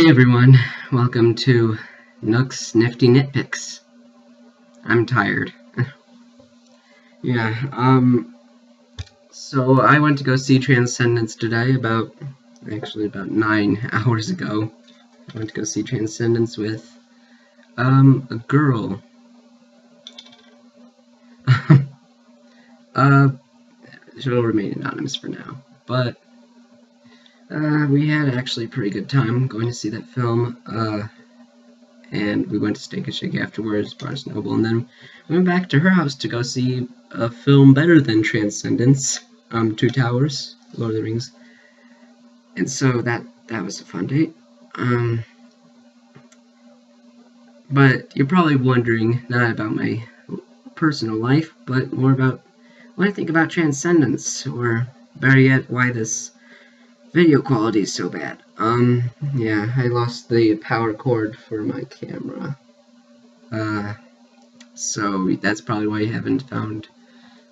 Hey everyone, welcome to Nook's Nifty Nitpicks. I'm tired. So I went to go see Transcendence today about 9 hours ago. I went to go see Transcendence with, a girl. She'll remain anonymous for now, but we had actually a pretty good time going to see that film, and we went to Steak and Shake afterwards, Barnes & Noble, and then we went back to her house to go see a film better than Transcendence, Two Towers, Lord of the Rings, and so that was a fun date. But you're probably wondering, not about my personal life, but more about what I think about Transcendence, or better yet, why this video quality is so bad. Yeah, I lost the power cord for my camera. So that's probably why you haven't found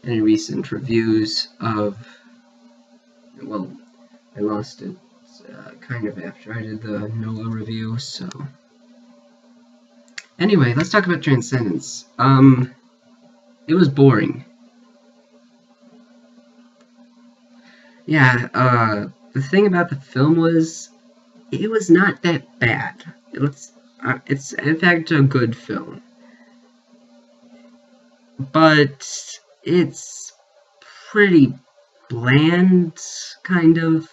any recent reviews of, well, I lost it kind of after I did the Noah review, so. Anyway, let's talk about Transcendence. It was boring. Yeah, the thing about the film was, it was not that bad. It's in fact a good film. But it's pretty bland, kind of.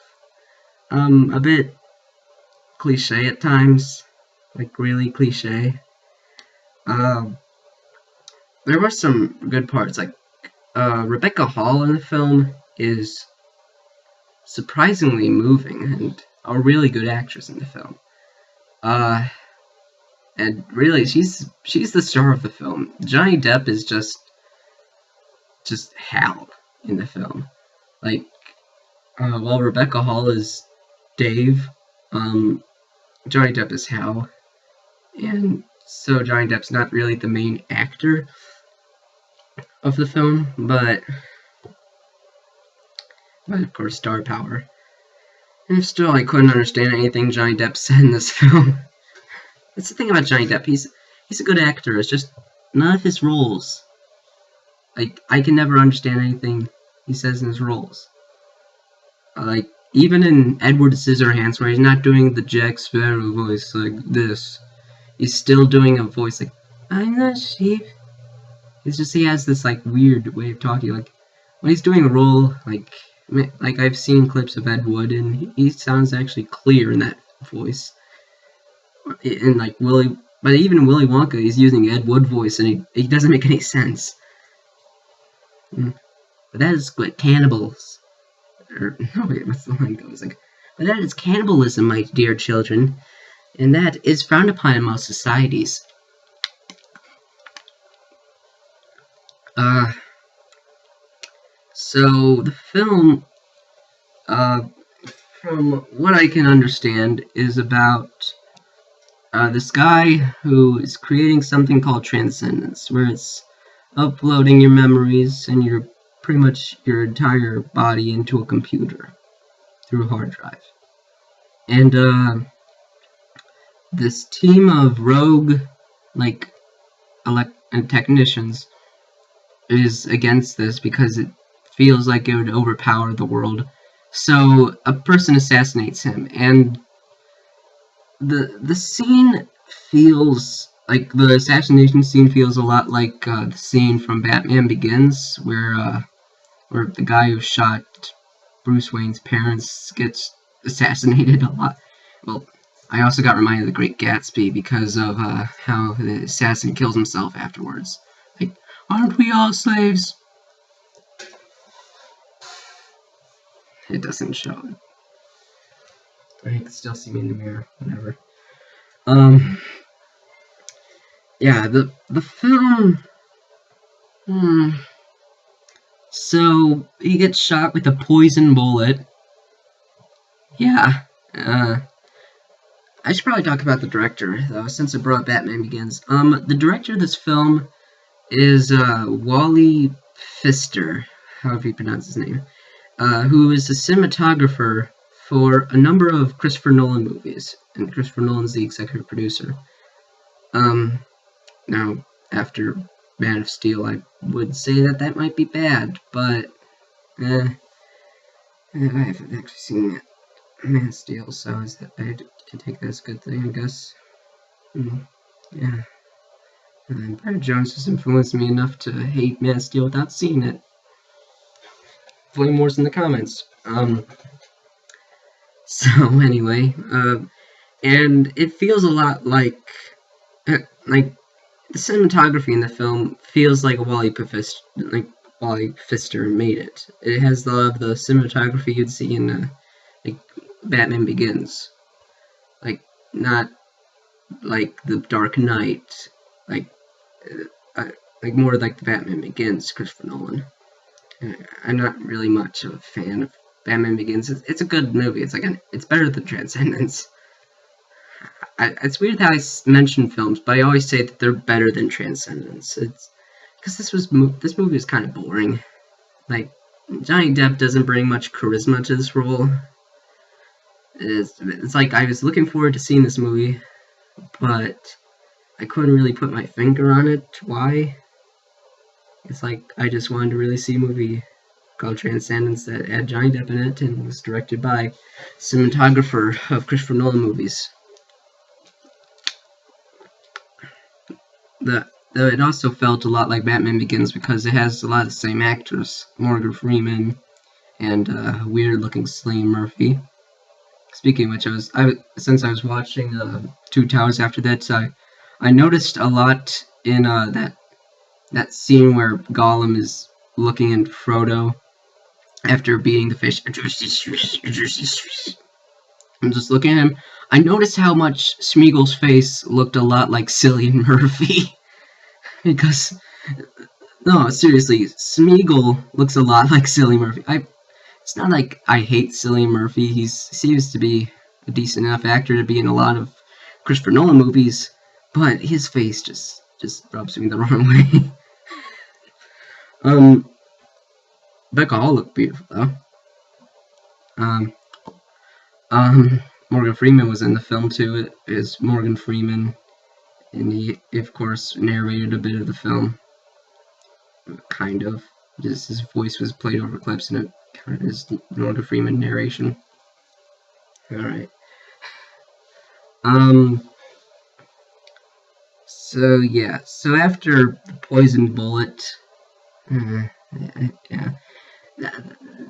A bit cliche at times. Like, really cliche. There were some good parts, like, Rebecca Hall in the film is surprisingly moving and a really good actress in the film. And really, she's the star of the film. Johnny Depp is just Hal in the film. Like, while Rebecca Hall is Dave, Johnny Depp is Hal, and so Johnny Depp's not really the main actor of the film, but of course, star power. And still, I couldn't understand anything Johnny Depp said in this film. That's the thing about Johnny Depp. He's a good actor. It's just none of his roles. Like, I can never understand anything he says in his roles. Like, even in Edward Scissorhands, where he's not doing the Jack Sparrow voice like this, he's still doing a voice like, "I'm not sheep." It's just he has this, like, weird way of talking. Like, when he's doing a role, like I've seen clips of Ed Wood, and he sounds actually clear in that voice. And like but even Willy Wonka, he's using Ed Wood voice, and he doesn't make any sense. But that is what cannibals, or no wait, what's the line goes like? But that is cannibalism, my dear children, and that is frowned upon in most societies. So, the film, from what I can understand, is about this guy who is creating something called Transcendence, where it's uploading your memories and pretty much your entire body into a computer through a hard drive. And this team of rogue, like, technicians is against this because it feels like it would overpower the world. So a person assassinates him, and the scene feels like, the assassination scene feels a lot like the scene from Batman Begins, where the guy who shot Bruce Wayne's parents gets assassinated a lot. Well, I also got reminded of The Great Gatsby because of how the assassin kills himself afterwards. Like, aren't we all slaves? It doesn't show it. I can still see me in the mirror, whatever. Yeah, the film, so he gets shot with a poison bullet. Yeah, I should probably talk about the director, though, since I brought Batman Begins. The director of this film is, Wally Pfister, however you pronounce his name, who is the cinematographer for a number of Christopher Nolan movies, and Christopher Nolan's the executive producer. Now, after Man of Steel, I would say that might be bad, but I haven't actually seen Man of Steel, so I can take that as a good thing, I guess. Yeah. Brad Jones has influenced me enough to hate Man of Steel without seeing it. Flame wars in the comments. So anyway, and it feels a lot like the cinematography in the film feels like Wally Pfister made it. It has a lot of the cinematography you'd see in Batman Begins, not like the Dark Knight, more like the Batman Begins, Christopher Nolan. I'm not really much of a fan of Batman Begins. It's a good movie. It's better than Transcendence. It's weird how I mention films, but I always say that they're better than Transcendence. It's because this movie is kind of boring. Johnny Depp doesn't bring much charisma to this role. It's like I was looking forward to seeing this movie, but I couldn't really put my finger on it. Why? It's like I just wanted to really see a movie called Transcendence that had Johnny Depp in it and was directed by cinematographer of Christopher Nolan movies. Though it also felt a lot like Batman Begins because it has a lot of the same actors, Morgan Freeman and weird-looking Cillian Murphy. Speaking of which, since I was watching Two Towers after that, so I noticed a lot in that scene where Gollum is looking at Frodo after beating the fish. I'm just looking at him. I noticed how much Smeagol's face looked a lot like Cillian Murphy. Because, no, seriously, Smeagol looks a lot like Cillian Murphy. It's not like I hate Cillian Murphy. He seems to be a decent enough actor to be in a lot of Christopher Nolan movies, but his face just rubs me the wrong way. Rebecca Hall looked beautiful, though. Morgan Freeman was in the film, too. It is Morgan Freeman, and he, of course, narrated a bit of the film. Kind of. Just his voice was played over clips, and it kind of is Morgan Freeman narration. Alright. So, yeah. So, after the Poison Bullet... yeah.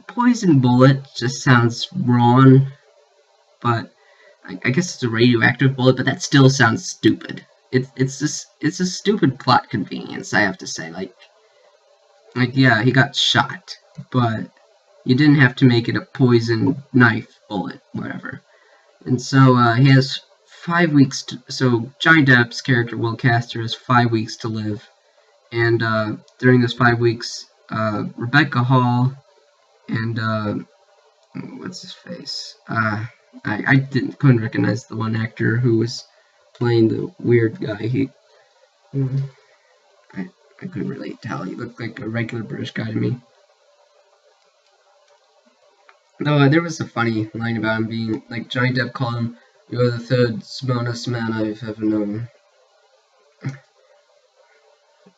Poison Bullet just sounds wrong, but I guess it's a radioactive bullet, but that still sounds stupid. It's a stupid plot convenience, I have to say. Yeah, he got shot, but you didn't have to make it a poison knife bullet, whatever. And so he has 5 weeks so Johnny Depp's character, Will Castor, has 5 weeks to live, and during those 5 weeks, Rebecca Hall and what's his face? I couldn't recognize the one actor who was playing the weird guy. I couldn't really tell. He looked like a regular British guy to me. Though there was a funny line about him being like Johnny Depp called him, "You're the third smartest man I've ever known."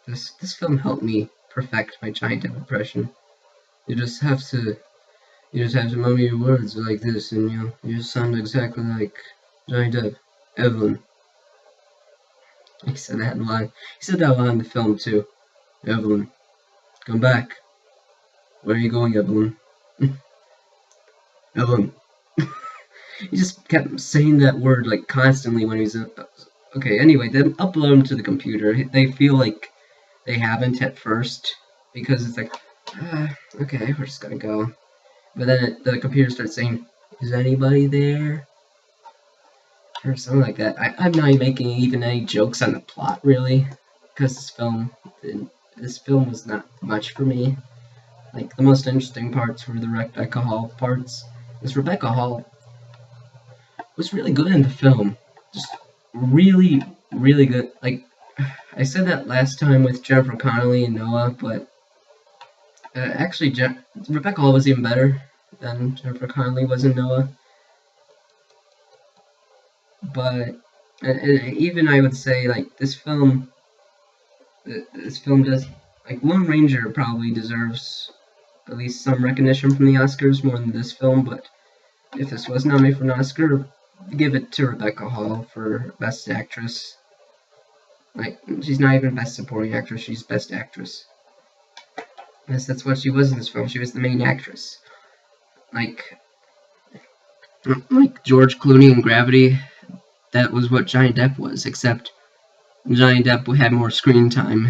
This film helped me perfect my Johnny Depp impression. You just have to remember your words like this, and you sound exactly like Johnny Depp. Evelyn. He said that line. He said that line in the film too. Evelyn, come back. Where are you going, Evelyn? Evelyn. He just kept saying that word constantly when he's okay. Anyway, then upload him to the computer. They feel like they haven't at first because it's like, okay, we're just gonna go. But then the computer starts saying, "Is anybody there?" Or something like that. I'm not making even any jokes on the plot, really, because this film was not much for me. The most interesting parts were the Rebecca Hall parts. Because Rebecca Hall was really good in the film. Just really, really good. I said that last time with Jennifer Connelly and Noah, but actually, Rebecca Hall was even better than Jennifer Connelly was in Noah. but even I would say, like, this film does, like, Lone Ranger probably deserves at least some recognition from the Oscars more than this film, but if this was nominated for an Oscar, give it to Rebecca Hall for Best Actress. Like, she's not even Best Supporting Actress, she's Best Actress. Yes, that's what she was in this film. She was the main actress. Like George Clooney in Gravity, that was what Johnny Depp was, except Johnny Depp had more screen time,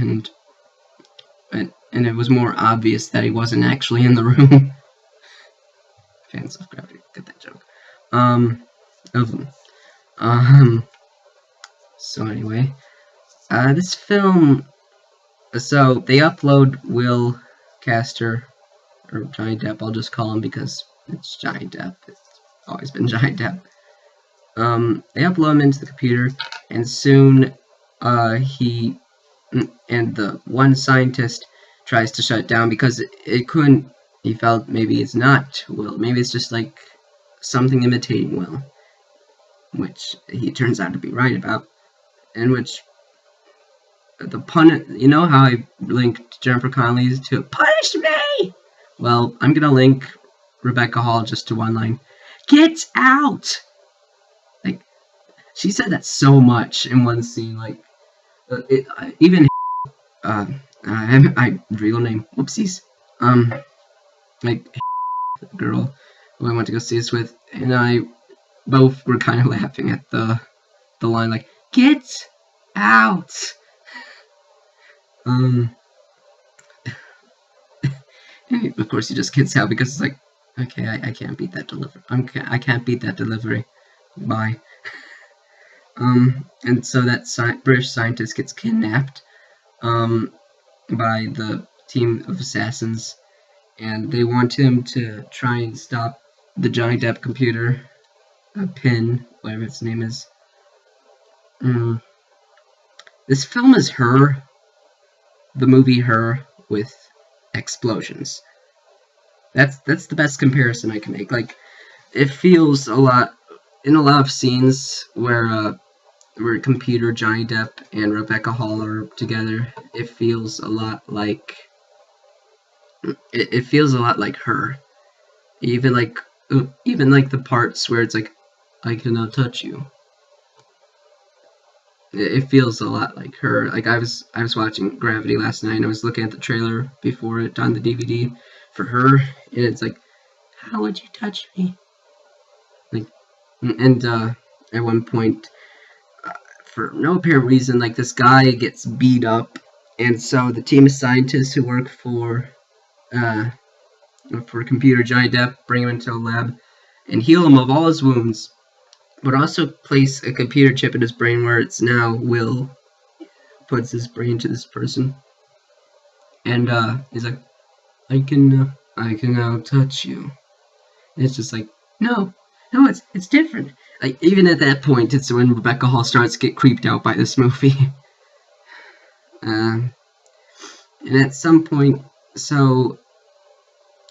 and it was more obvious that he wasn't actually in the room. Fans of Gravity get that joke. So anyway, this film, so they upload Will Castor, or Johnny Depp, I'll just call him because it's Johnny Depp, it's always been Johnny Depp. They upload him into the computer, and soon, the one scientist tries to shut it down because it couldn't, he felt maybe it's not Will, maybe it's just like something imitating Will, which he turns out to be right about, in which the pun, you know how I linked Jennifer Connelly to Punish Me? Well, I'm gonna link Rebecca Hall just to one line, Get out! Like, she said that so much in one scene, like, even, I real name, whoopsies, like, the girl who I went to go see this with, and I both were kind of laughing at the line, like, Get out! And of course he just gets out because it's like, okay, I can't beat that delivery. I can't beat that delivery. Bye. And so that British scientist gets kidnapped, by the team of assassins, and they want him to try and stop the Johnny Depp computer, PIN, whatever its name is. This film is Her, the movie Her, with explosions. That's the best comparison I can make. Like, it feels a lot, in a lot of scenes where computer Johnny Depp and Rebecca Hall are together, it feels a lot like Her. Even like the parts where it's like, I cannot touch you. It feels a lot like Her. Like, I was watching Gravity last night, and I was looking at the trailer before it on the DVD for Her, and it's like, how would you touch me? Like, and at one point, for no apparent reason, like, this guy gets beat up, and so the team of scientists who work for computer Johnny Depp bring him into a lab and heal him of all his wounds, but also place a computer chip in his brain where it's now Will puts his brain to this person, and he's like, I can now touch you. And it's just like, no, it's different. Like, even at that point, it's when Rebecca Hall starts to get creeped out by this movie. And at some point, so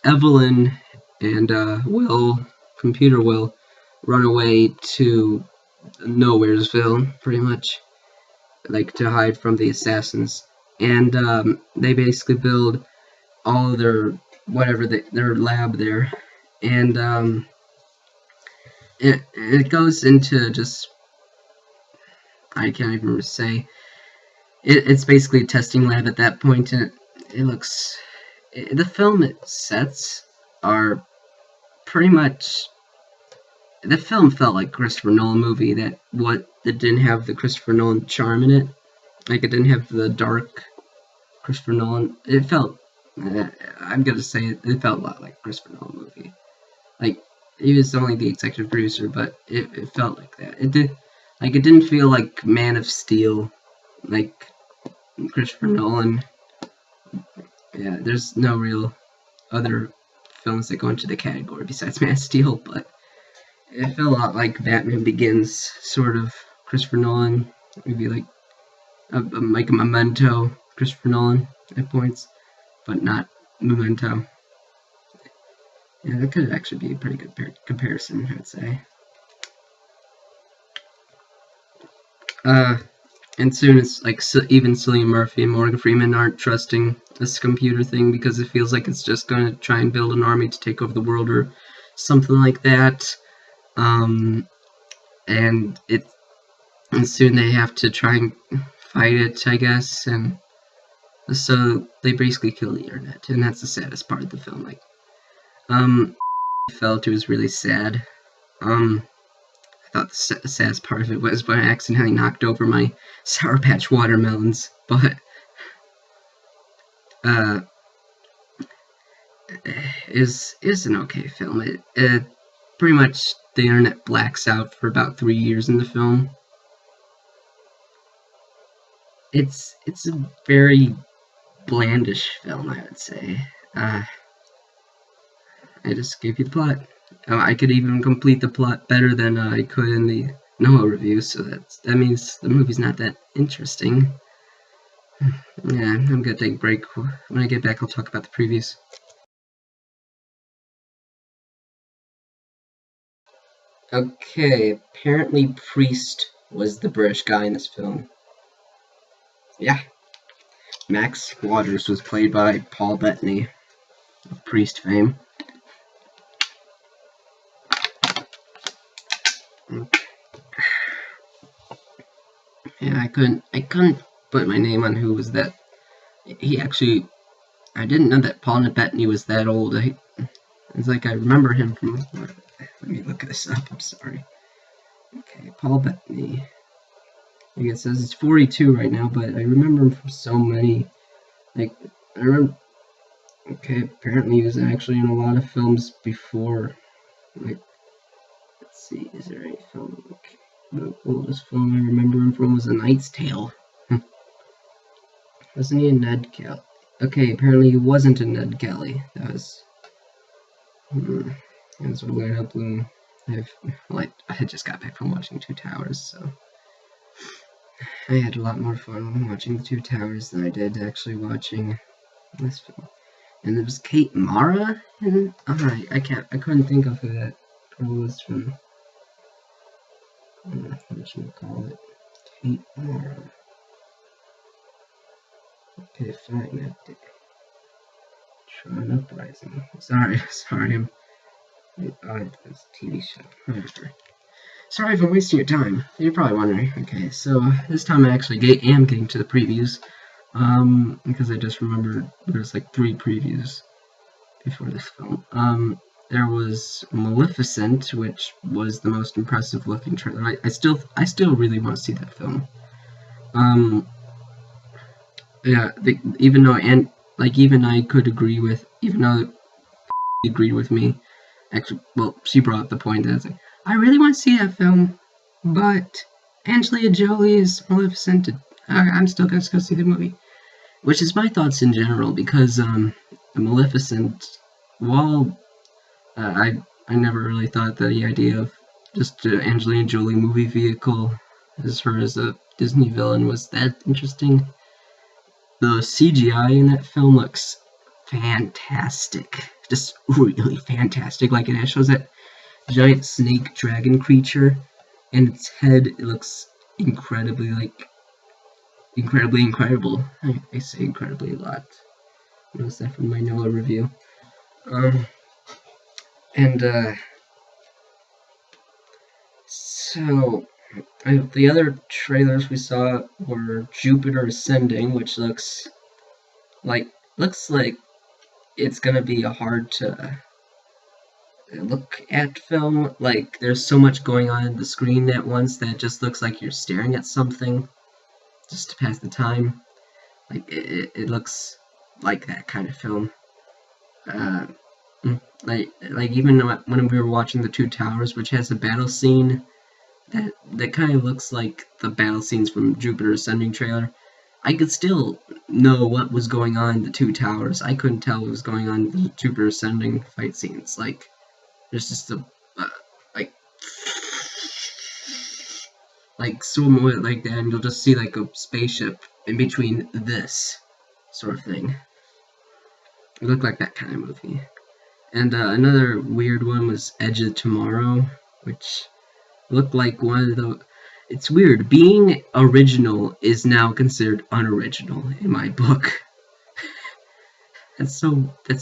Evelyn and computer Will, run away to Nowheresville, pretty much, like, to hide from the assassins. And they basically build all their their lab there, and it goes into just, I can't even say. It's basically a testing lab at that point, and it looks. The film sets are pretty much. The film felt like a Christopher Nolan movie that didn't have the Christopher Nolan charm in it. Like, it didn't have the dark Christopher Nolan. It felt. I'm gonna say it felt a lot like a Christopher Nolan movie. Like, he was only the executive producer, but it felt like that. It didn't feel like Man of Steel, like Christopher Nolan. Yeah, there's no real other films that go into the category besides Man of Steel, but it felt a lot like Batman Begins, sort of Christopher Nolan. Maybe like a Memento, Christopher Nolan at points, but not Memento. Yeah, that could actually be a pretty good comparison, I'd say. And soon it's like even Cillian Murphy and Morgan Freeman aren't trusting this computer thing because it feels like it's just going to try and build an army to take over the world or something like that. And soon they have to try and fight it, I guess, and so they basically kill the internet, and that's the saddest part of the film. Like, felt it was really sad. I thought the saddest part of it was when I accidentally knocked over my Sour Patch watermelons, but is an okay film. It pretty much the internet blacks out for about 3 years in the film. It's a very blandish film, I would say. I just gave you the plot. I could even complete the plot better than I could in the Noah review, so that means the movie's not that interesting. Yeah, I'm gonna take a break. When I get back, I'll talk about the previews. Okay, apparently Priest was the British guy in this film. Yeah. Max Waters was played by Paul Bettany of Priest fame. Yeah, I couldn't put my name on who was that. He actually, I didn't know that Paul Bettany was that old. It's like I remember him from. Let me look this up. I'm sorry. Okay, Paul Bettany. Like it says he's 42 right now, but I remember him from so many. Like I remember. Okay, apparently he was actually in a lot of films before. Like, let's see, is there any film? Okay. The oldest film I remember him from was A Knight's Tale. Wasn't he in Ned Kelly? Okay, apparently he wasn't in Ned Kelly. That was. That's what Weird Al Bloom. I just got back from watching Two Towers, so I had a lot more fun watching the Two Towers than I did actually watching this film. And there was Kate Mara, and I couldn't think of who that girl was from. What should we call it? Kate Mara. Okay, fine. Tron Uprising. Sorry. It's a TV show. Whatever. Sorry if I'm wasting your time. You're probably wondering. Okay, so this time I actually am getting to the previews. Because I just remembered there's like 3 previews before this film. There was Maleficent, which was the most impressive looking trailer. I still really want to see that film. Yeah, even though I could agree with, even though he agreed with me. Actually, well, she brought up the point that like, I really want to see that film, but Angelina Jolie is Maleficent. I'm still gonna go see the movie. Which is my thoughts in general, because Maleficent, while I never really thought that the idea of just an Angelina Jolie movie vehicle as her as a Disney villain was that interesting. The CGI in that film looks fantastic. Just really fantastic. Like, it shows that giant snake dragon creature, and its head, it looks incredibly incredible. I say incredibly a lot. Notice that from my Noah review. So the other trailers we saw were Jupiter Ascending, which looks like it's gonna be a hard to look at film. Like, there's so much going on the screen at once that it just looks like you're staring at something just to pass the time. Like, it looks like that kind of film. Like even when we were watching The Two Towers, which has a battle scene that kind of looks like the battle scenes from Jupiter Ascending trailer, I could still know what was going on in The Two Towers. I couldn't tell what was going on in the Jupiter Ascending fight scenes. Like, there's just a like somewhat like that, and you'll just see like a spaceship in between this sort of thing. It looked like that kind of movie. And another weird one was Edge of Tomorrow, which looked like one of the. It's weird. Being original is now considered unoriginal in my book. That's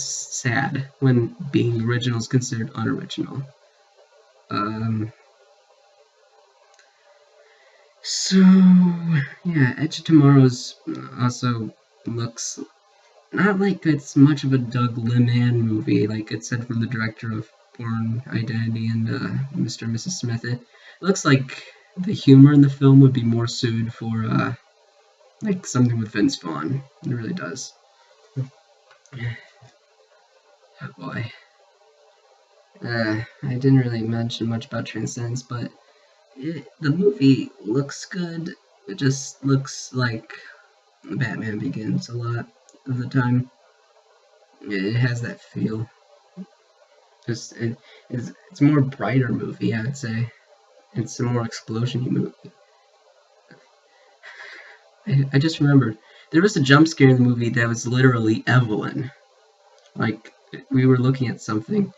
sad when being original is considered unoriginal. So yeah, Edge of Tomorrow's also looks not like it's much of a Doug Liman movie, like it said from the director of Born Identity and Mr. and Mrs. Smith. It looks like the humor in the film would be more suited for like something with Vince Vaughn. It really does. Oh boy. I didn't really mention much about Transcendence, but the movie looks good. It just looks like Batman Begins a lot of the time. It has that feel. It's a more brighter movie, I'd say. It's a more explosion-y movie. I just remembered there was a jump scare in the movie that was literally Evelyn. Like we were looking at something,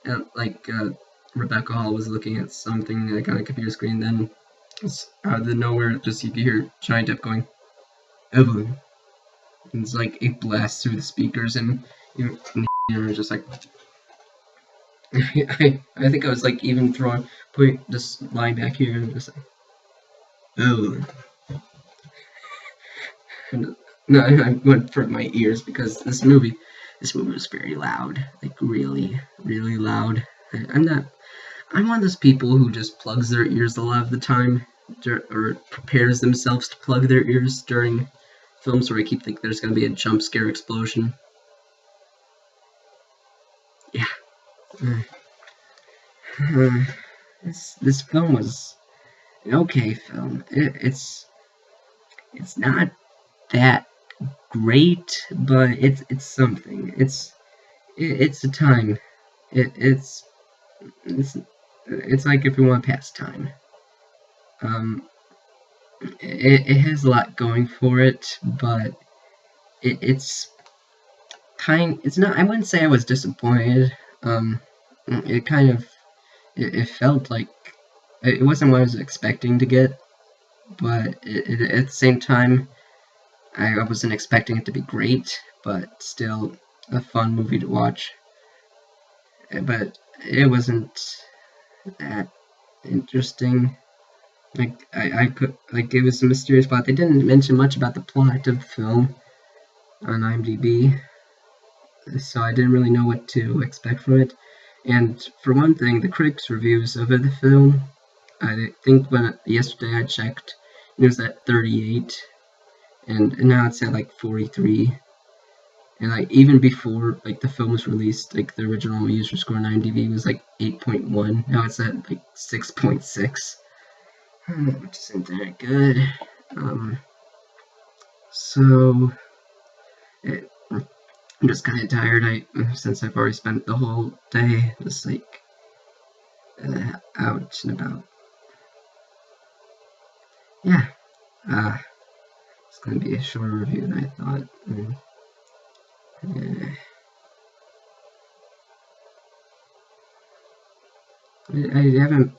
Rebecca Hall was looking at something like on a computer screen. Then out of the nowhere, just you could hear Johnny Depp going, "Evelyn." And it's like it blasts through the speakers, and you know, just like. I think I was like even putting this line back here and just like, oh. No, I went for my ears because this movie was very loud, like really, really loud. I'm one of those people who just plugs their ears a lot of the time, or prepares themselves to plug their ears during films where I keep thinking there's gonna be a jump scare explosion. Yeah. This film was an okay film. It's not that great, but it's something. It's a time. It's like if you want to pass time. It has a lot going for it, but it's not. I wouldn't say I was disappointed. It kind of it felt like it wasn't what I was expecting to get, but at the same time, I wasn't expecting it to be great, but still a fun movie to watch. But it wasn't that interesting. Like I could it was a mysterious plot. They didn't mention much about the plot of the film on IMDb, so I didn't really know what to expect from it. And for one thing, the critics' reviews of the film, I think yesterday I checked, it was at 38, and now it's at like 43. And like even before like the film was released, like the original user score on IMDb was like 8.1. Now it's at like 6.6, which isn't that good. So I'm just kind of tired. Since I've already spent the whole day just like out and about. Yeah, it's gonna be a shorter review than I thought.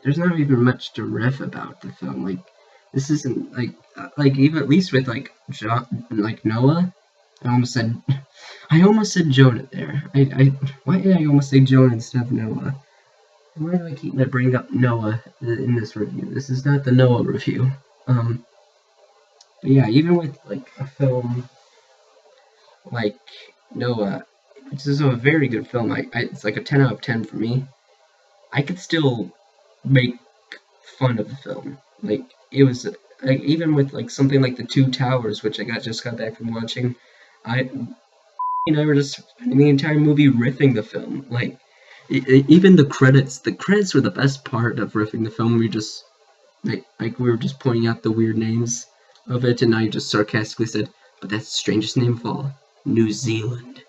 There's not even much to riff about the film. Like this isn't like even at least with like Noah. I almost said Jonah there. Why did I almost say Jonah instead of Noah? Why do I keep bringing up Noah in this review? This is not the Noah review. But yeah, even with like a film like Noah, which is a very good film, it's like a 10 out of 10 for me. I could still make fun of the film. Like it was like even with like something like The Two Towers, which I just got back from watching. I were just spending the entire movie riffing the film. Like even the credits were the best part of riffing the film. We just like we were just pointing out the weird names of it, and I just sarcastically said, "But that's the strangest name of all, New Zealand."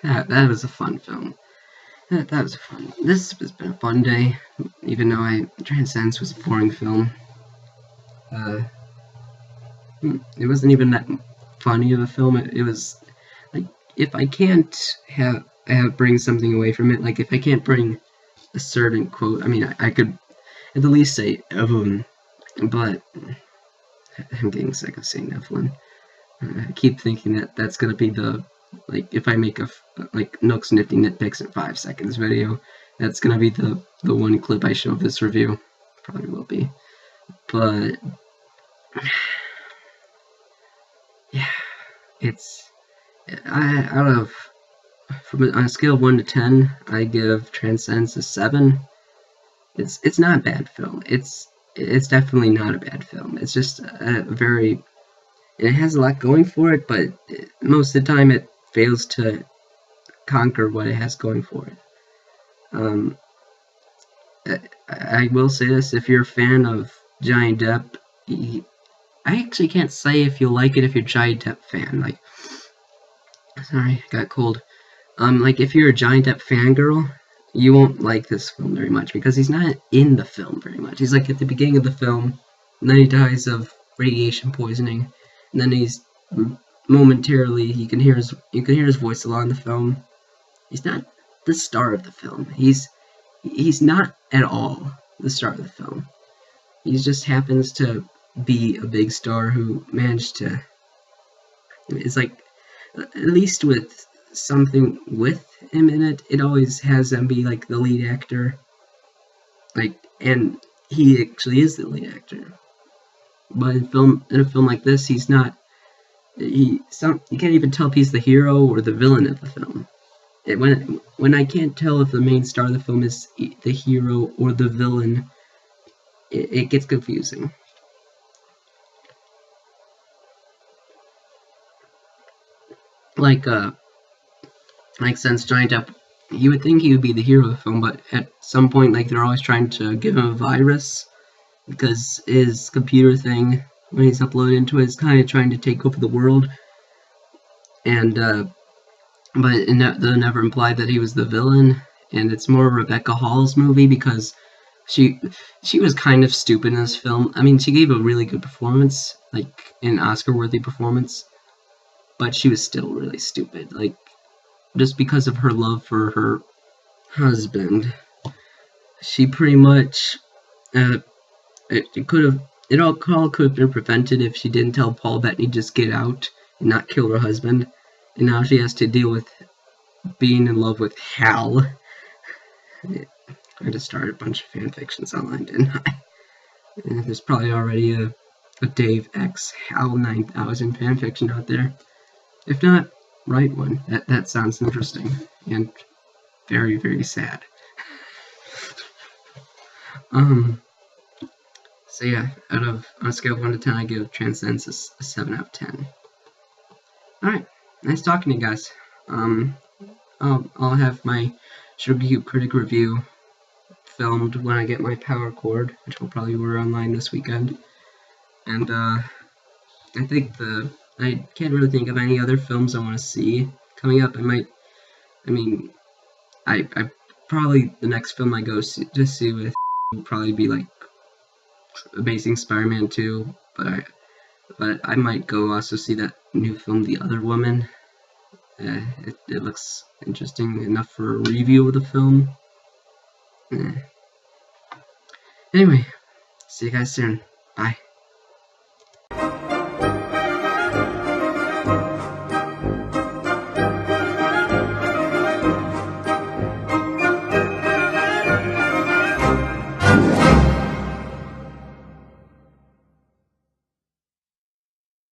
That was a fun film. That was fun. This has been a fun day, even though Transcendence was a boring film. It wasn't even that funny of a film. It was like if I can't bring something away from it. Like, if I can't bring a certain quote, I mean, I could at the least say Evelyn, but I'm getting sick of saying Evelyn. I keep thinking that that's gonna be the, like, if I make a, like, Nook's Nifty Nitpicks in 5 seconds video, that's gonna be the one clip I show of this review. Probably will be. But, yeah, it's, on a scale of 1 to 10, I give Transcendence a 7. It's not a bad film. It's definitely not a bad film. It's just a very, it has a lot going for it, but most of the time it fails to conquer what it has going for it. I will say this: if you're a fan of Johnny Depp, I actually can't say if you'll like it if you're a Johnny Depp fan. Like, sorry, I got cold. Like, if you're a Johnny Depp fangirl, you won't like this film very much, because he's not in the film very much. He's like at the beginning of the film, and then he dies of radiation poisoning, and then he's momentarily, you can hear his voice a lot in the film. He's not the star of the film. He's not at all the star of the film. He just happens to be a big star who managed to, it's like, at least with something with him in it, it always has him be like the lead actor. Like, and he actually is the lead actor. But in a film like this, he's not. You can't even tell if he's the hero or the villain of the film. When I can't tell if the main star of the film is the hero or the villain, it gets confusing. Like since Johnny Depp, you would think he would be the hero of the film, but at some point, like, they're always trying to give him a virus, because his computer thing, when he's uploaded into it, is kind of trying to take over the world. And, but they never implied that he was the villain, and it's more Rebecca Hall's movie, because she was kind of stupid in this film. I mean, she gave a really good performance, like, an Oscar-worthy performance, but she was still really stupid. Like, just because of her love for her husband, she pretty much, it all could have been prevented if she didn't tell Paul Bettany just get out and not kill her husband, and now she has to deal with being in love with Hal. I just started a bunch of fanfictions online, didn't I? And there's probably already a Dave X Hal 9000 fanfiction out there. If not, write one. That sounds interesting and very, very sad. So yeah, on a scale of 1 to 10, I give Transcendence a 7 out of 10. Alright, nice talking to you guys. I'll have my Sugar Critic review filmed when I get my power cord, which will probably order online this weekend. And I think I can't really think of any other films I want to see coming up. I probably, the next film I go to see with will probably be like Amazing Spider-Man 2, but I might go also see that new film, The Other Woman. It looks interesting enough for a review of the film. Anyway, see you guys soon. Bye.